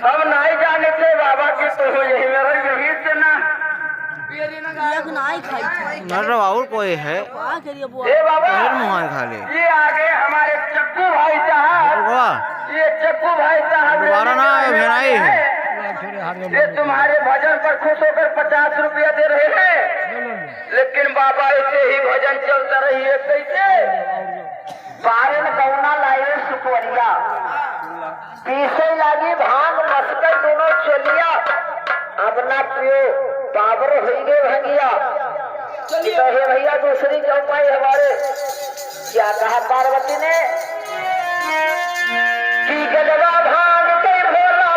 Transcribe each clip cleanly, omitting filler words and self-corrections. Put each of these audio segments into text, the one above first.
हम नहीं जाने थे बाबा की तो यही मेरा यही से ना और कोई है ये बाबा खाली ये आगे हमारे चक्कू भाई साहब ये चक्कू भाई साहब दोबारा ना भेड़ाई है ये तुम्हारे भजन पर खुश होकर 50 रुपया दे रहे हैं लेकिन बाबा ऐसे ही भजन चलता रही है कैसे बारन गौना लाए सुपवरिया पीछे लगी भांग मस्कर दोनों चलिया अपना पियो पावर हो गए भंगिया कहे भैया दूसरी चौपाई हमारे क्या कहा पार्वती ने कि गजबा भांग के भोला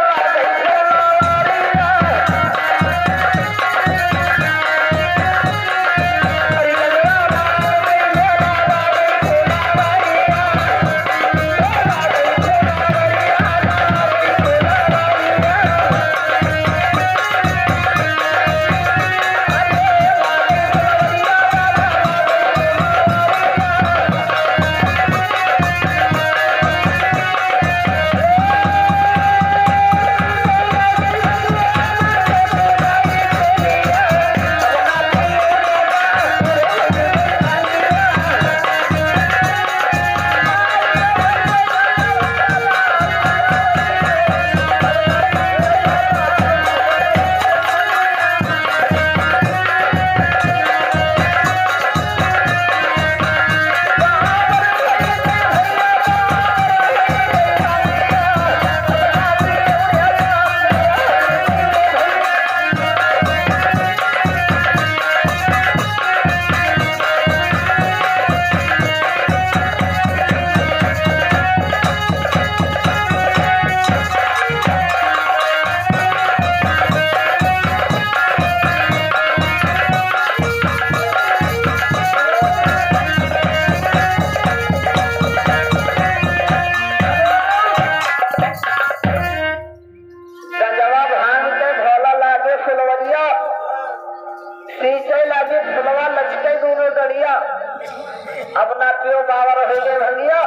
अपना पियो बावर हो गए भंगिया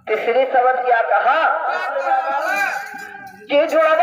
तीसरी शब्द क्या कहा कि जुड़वा